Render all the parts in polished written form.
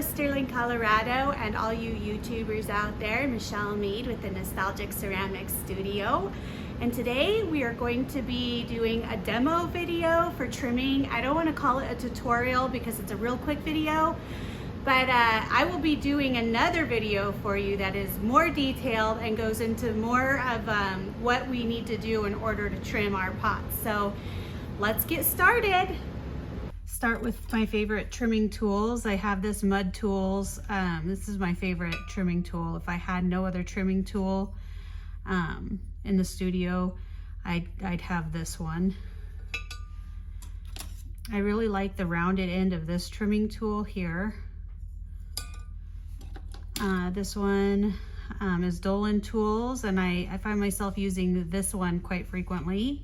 Sterling, Colorado, and all you YouTubers out there. Michelle Mead with the Nostalgic Ceramics Studio. And today we are going to be doing a demo video for trimming. I don't want to call it a tutorial because it's a real quick video, but I will be doing another video for you that is more detailed and goes into more of what we need to do in order to trim our pots. So let's get started. Start with my favorite trimming tools. I have this Mud Tools. This is my favorite trimming tool. If I had no other trimming tool in the studio, I'd have this one. I really like the rounded end of this trimming tool here. This one is Dolan Tools, and I find myself using this one quite frequently.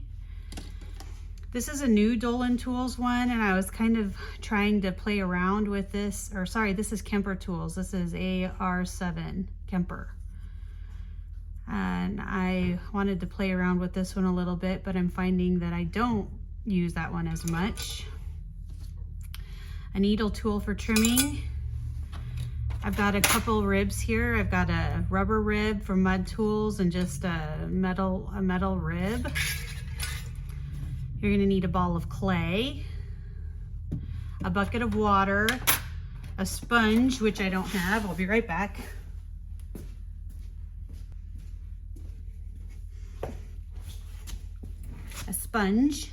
This is a new Dolan Tools one, and I was kind of trying to play around with this, or sorry, this is Kemper Tools. This is AR7 Kemper. And I wanted to play around with this one a little bit, but I'm finding that I don't use that one as much. A needle tool for trimming. I've got a couple ribs here. I've got a rubber rib from Mud Tools and just a metal rib. You're gonna need a ball of clay, a bucket of water, a sponge, which I don't have. I'll be right back. A sponge.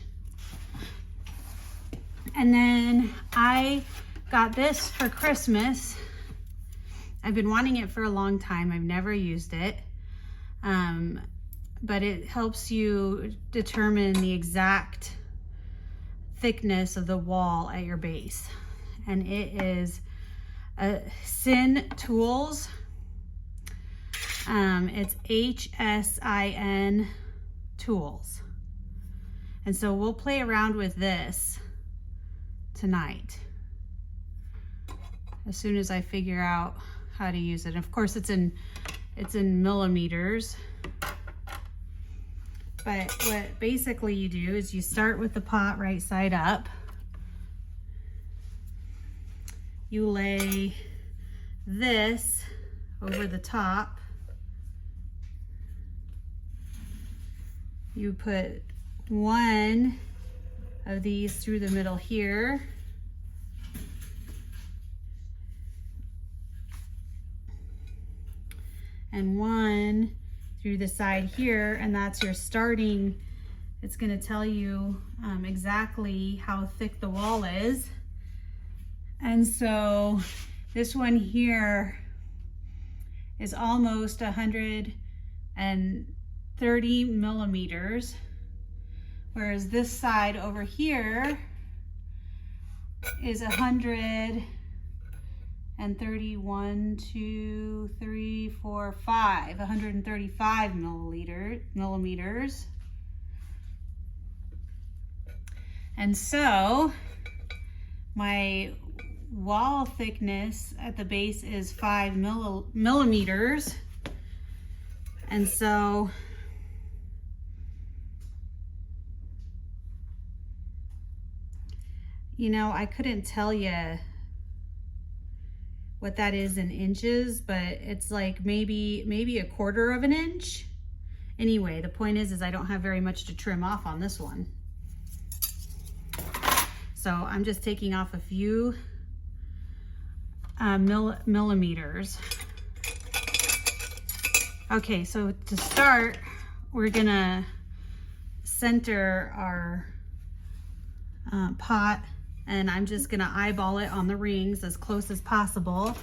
And then I got this for Christmas. I've been wanting it for a long time. I've never used it. But it helps you determine the exact thickness of the wall at your base. And it is a Hisn Tools. It's HSIN Tools. And so we'll play around with this tonight as soon as I figure out how to use it. And of course it's in millimeters. But what basically you do is you start with the pot right side up. You lay this over the top. You put one of these through the middle here. And one through the side here, and that's your starting. It's going to tell you exactly how thick the wall is. And so this one here is almost 130 millimeters, whereas this side over here is 131, 2, 3, 4, 5, 135 millimeters. And so my wall thickness at the base is 5 millimeters. And so you know, I couldn't tell you what that is in inches, but it's like maybe a quarter of an inch. Anyway, the point is I don't have very much to trim off on this one. So I'm just taking off a few millimeters. Okay, so to start, we're gonna center our pot, and I'm just gonna eyeball it on the rings as close as possible.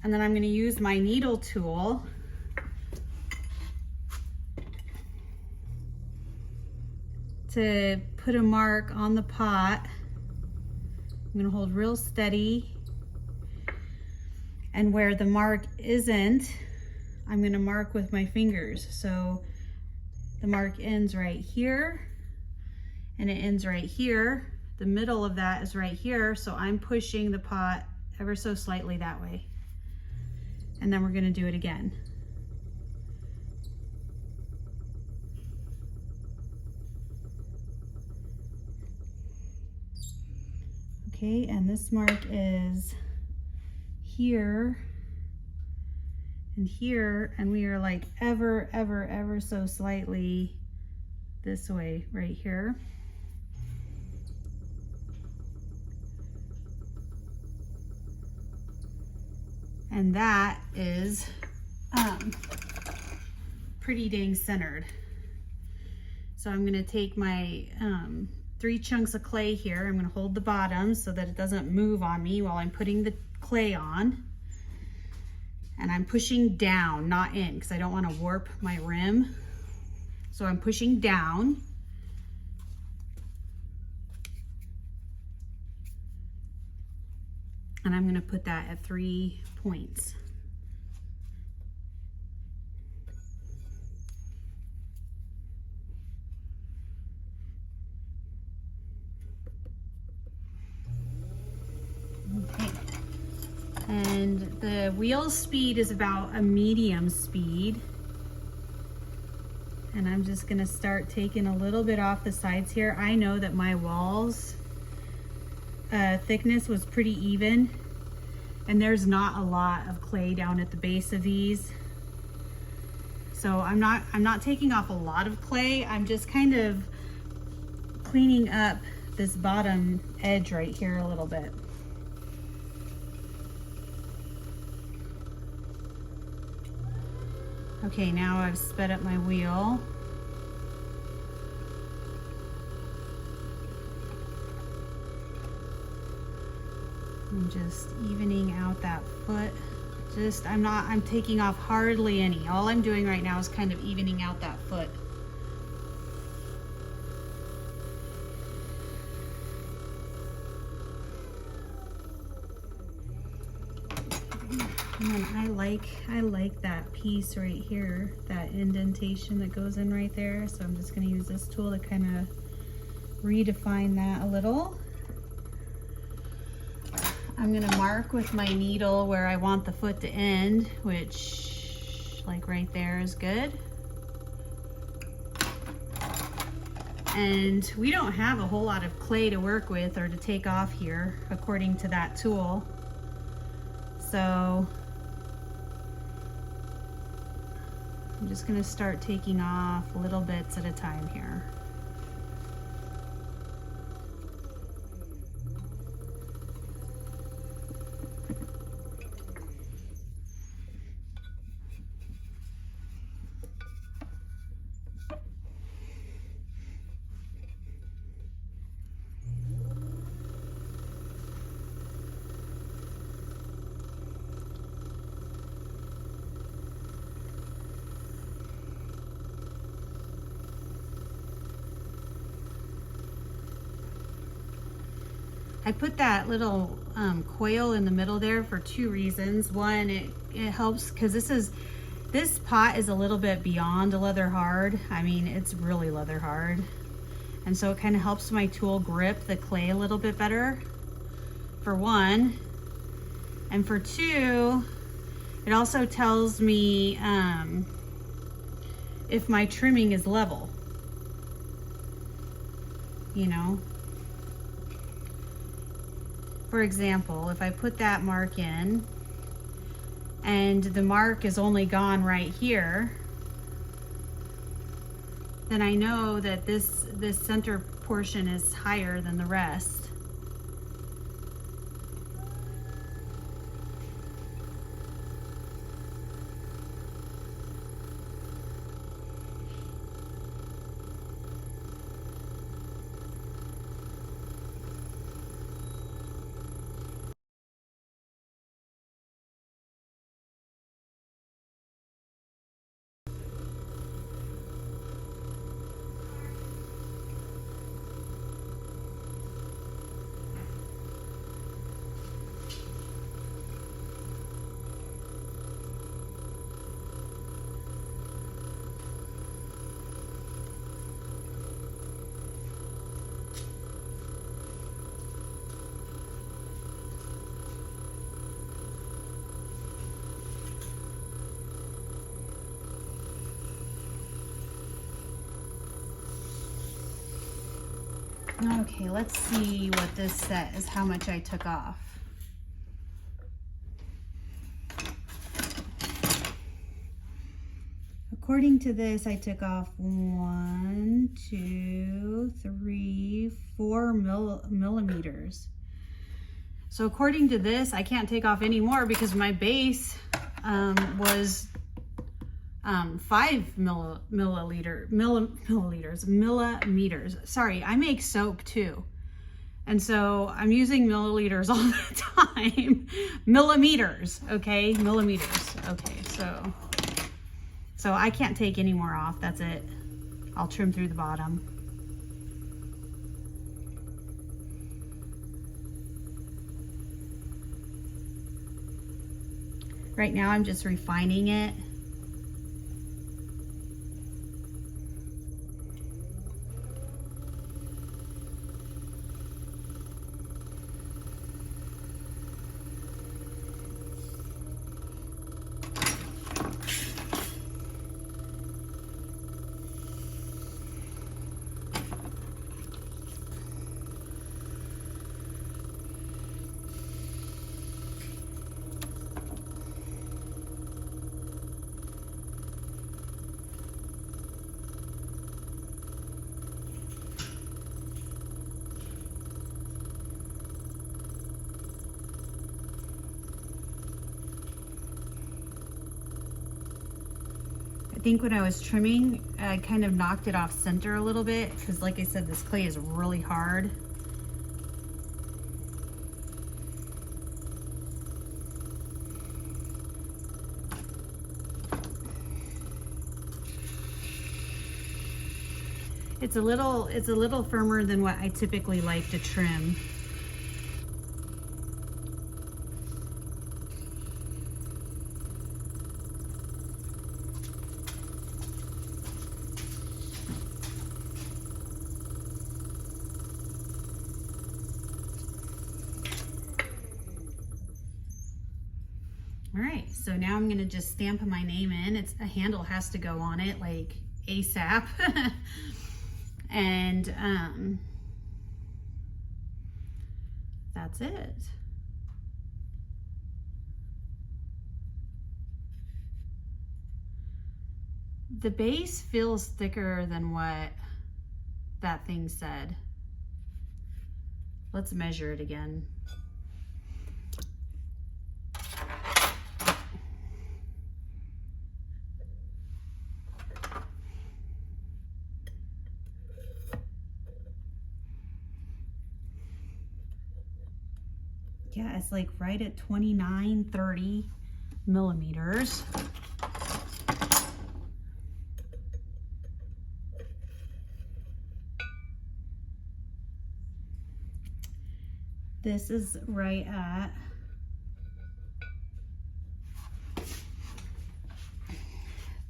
And then I'm gonna use my needle tool to put a mark on the pot. I'm gonna hold real steady. And where the mark isn't, I'm gonna mark with my fingers. So the mark ends right here, and it ends right here. The middle of that is right here, so I'm pushing the pot ever so slightly that way. And then we're gonna do it again. Okay, and this mark is here and here, and we are like ever so slightly this way right here. And that is pretty dang centered. So I'm gonna take my 3 chunks of clay here. I'm gonna hold the bottom so that it doesn't move on me while I'm putting the clay on. And I'm pushing down, not in, because I don't want to warp my rim. So I'm pushing down. And I'm gonna put that at 3 points. Okay. And the wheel speed is about a medium speed. And I'm just gonna start taking a little bit off the sides here. I know that my walls thickness was pretty even, and there's not a lot of clay down at the base of these. So I'm not taking off a lot of clay. I'm just kind of cleaning up this bottom edge right here a little bit. Okay, now I've sped up my wheel. I'm just evening out that foot. I'm taking off hardly any. All I'm doing right now is kind of evening out that foot. And then I like that piece right here, that indentation that goes in right there. So I'm just gonna use this tool to kind of redefine that a little. I'm gonna mark with my needle where I want the foot to end, which like right there is good. And we don't have a whole lot of clay to work with or to take off here, according to that tool. So I'm just gonna start taking off little bits at a time here. I put that little coil in the middle there for 2 reasons. One, it helps because this pot is a little bit beyond leather hard. I mean, it's really leather hard. And so it kind of helps my tool grip the clay a little bit better, for one. And for 2, it also tells me if my trimming is level, you know. For example, if I put that mark in and the mark is only gone right here, then I know that this center portion is higher than the rest. Okay, let's see what this says, how much I took off. according to this, I took off 1, 2, 3, 4 millimeters. So according to this, I can't take off any more because my base was 5 millimeters. Sorry, I make soap too. And so I'm using milliliters all the time. Millimeters, okay? Millimeters. Okay, so I can't take any more off. That's it. I'll trim through the bottom. Right now I'm just refining it. I think when I was trimming, I kind of knocked it off center a little bit because, like I said, this clay is really hard. It's a little firmer than what I typically like to trim. All right, so now I'm gonna just stamp my name in. A handle has to go on it like ASAP. And that's it. The base feels thicker than what that thing said. Let's measure it again. Yeah, it's like right at 29, 30 millimeters. This is right at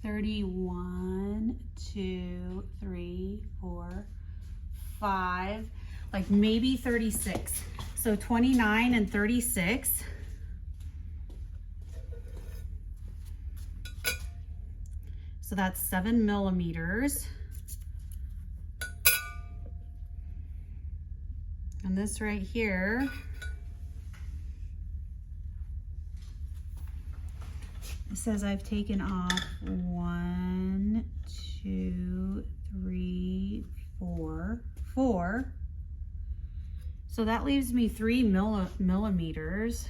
31, 2, 3, 4, 5, like maybe 36. So 29 and 36. So that's 7 millimeters. And this right here it says I've taken off 1, 2, 3, 4. So that leaves me 3 millimeters.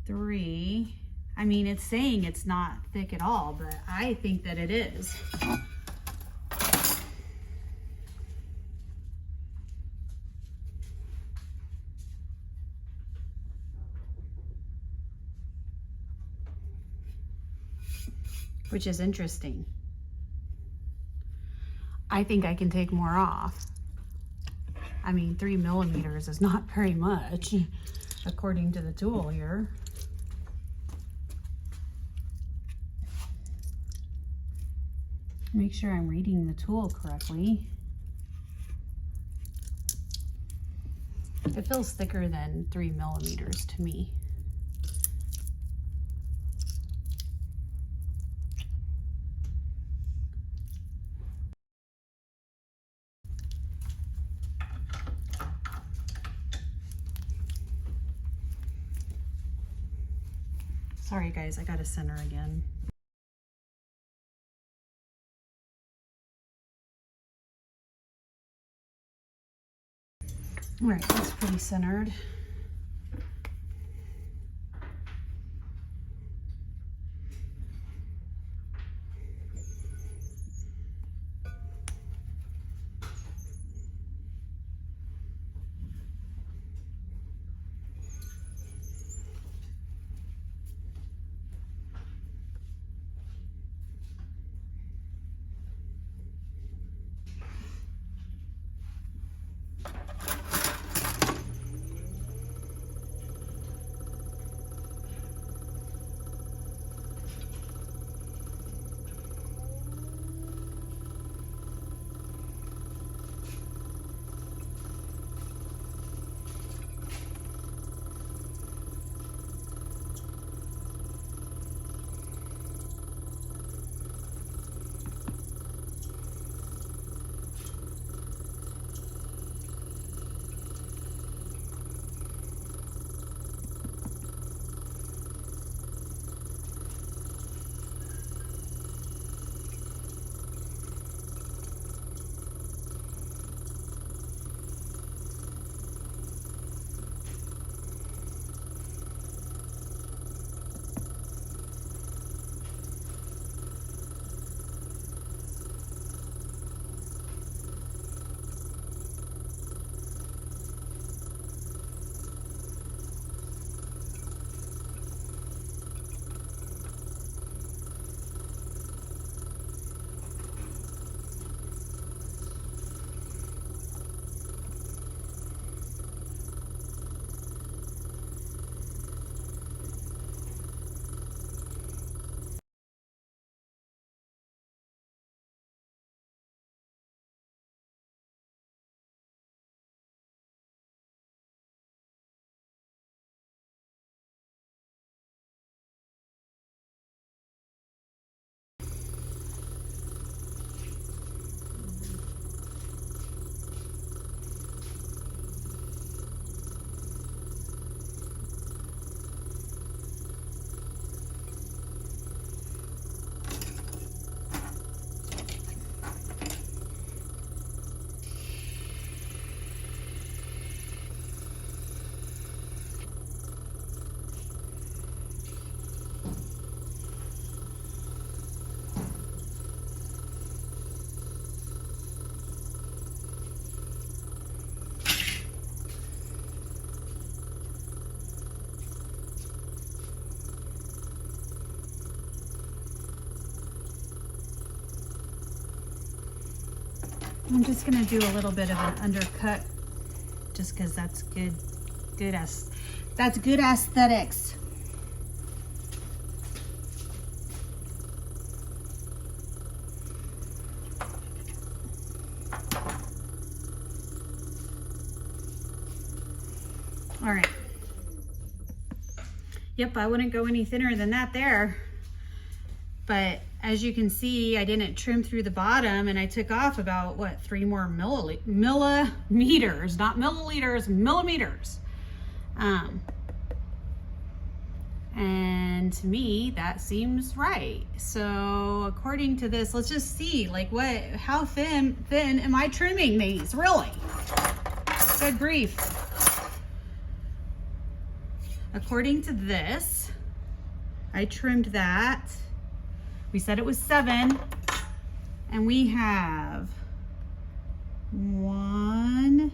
I mean, it's saying it's not thick at all, but I think that it is. Which is interesting. I think I can take more off. I mean, 3 millimeters is not very much, according to the tool here. Make sure I'm reading the tool correctly. It feels thicker than 3 millimeters to me. Sorry guys, I gotta center again. All right, that's pretty centered. I'm just gonna do a little bit of an undercut just because that's good aesthetics. All right. Yep, I wouldn't go any thinner than that there. But as you can see, I didn't trim through the bottom, and I took off about, what, 3 more millimeters, not milliliters, millimeters. And to me, that seems right. So according to this, let's just see, like, how thin am I trimming these, really? Good grief. According to this, I trimmed that. We said it was 7, and we have 1,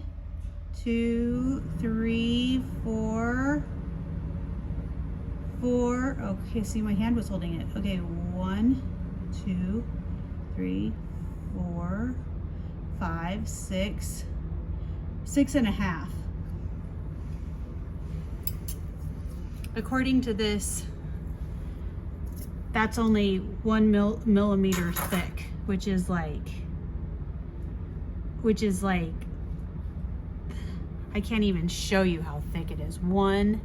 2, 3, 4. Okay, see, my hand was holding it. Okay, 1, 2, 3, 4, 5, 6, 6.5. According to this, that's only 1 millimeter thick, which is like, I can't even show you how thick it is. 1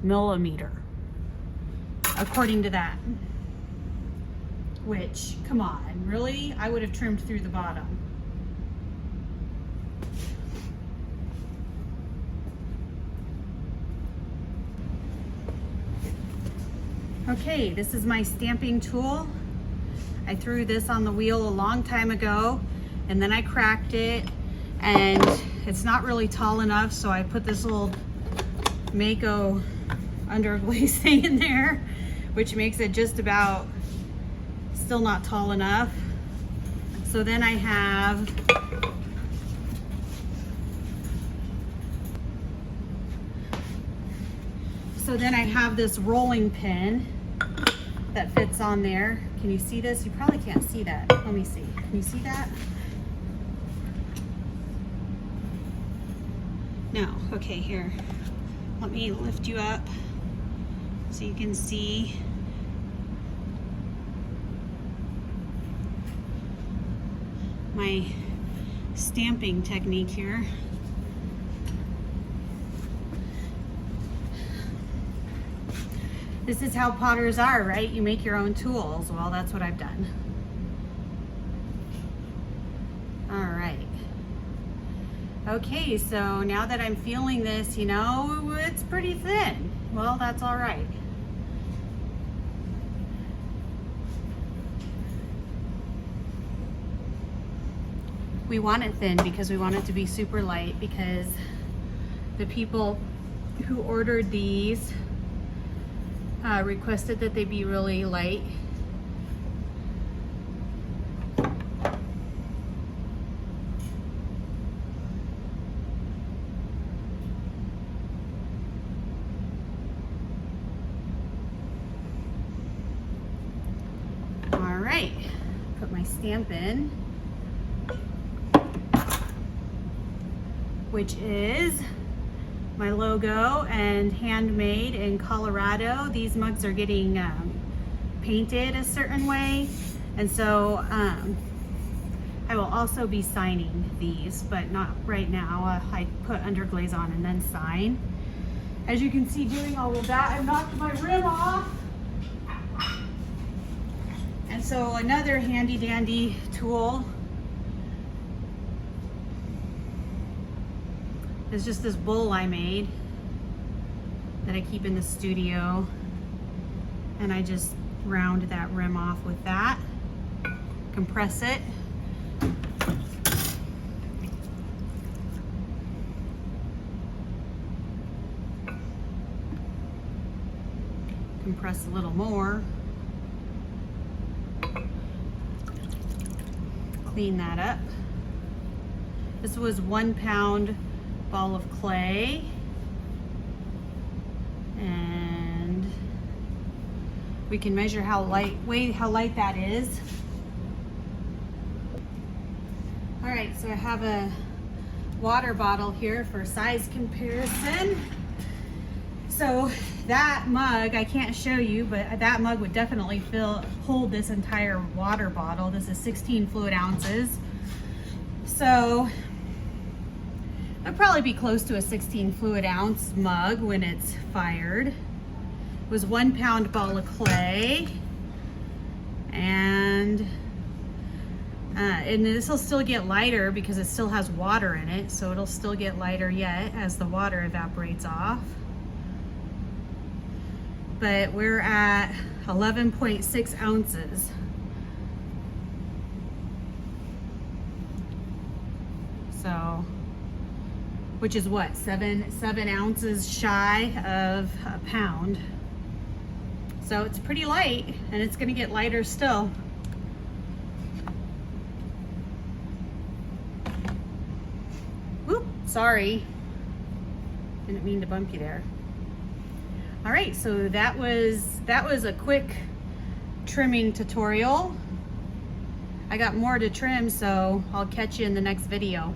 millimeter, according to that. Which, come on, really? I would have trimmed through the bottom. Okay, this is my stamping tool. I threw this on the wheel a long time ago, and then I cracked it, and it's not really tall enough, so I put this little Mako underglaze thing in there, which makes it just about still not tall enough. So then I have this rolling pin that fits on there. Can you see this? You probably can't see that. Let me see. Can you see that? No. Okay, here. Let me lift you up so you can see. My stamping technique here. This is how potters are, right? You make your own tools. Well, that's what I've done. All right. Okay, so now that I'm feeling this, you know, it's pretty thin. Well, that's all right. We want it thin because we want it to be super light, because the people who ordered these requested that they be really light. All right, put my stamp in, which is my logo and handmade in Colorado. These mugs are getting painted a certain way, and so I will also be signing these, but not right now. I put underglaze on and then sign. As you can see, doing all of that, I knocked my rim off. And so another handy dandy tool is just this bowl I made that I keep in the studio, and I just round that rim off with that, compress it, compress a little more, clean that up. This was 1 pound ball of clay, and we can measure how light that is. All right, so I have a water bottle here for size comparison. So that mug, I can't show you, but that mug would definitely hold this entire water bottle. This is 16 fluid ounces. So it'd probably be close to a 16 fluid ounce mug when it's fired. It was 1 pound ball of clay, and this will still get lighter because it still has water in it, so it'll still get lighter yet as the water evaporates off. But we're at 11.6 ounces. So, which is what, seven ounces shy of a pound. So it's pretty light, and it's gonna get lighter still. Whoop, sorry. Didn't mean to bump you there. All right, so that was a quick trimming tutorial. I got more to trim, so I'll catch you in the next video.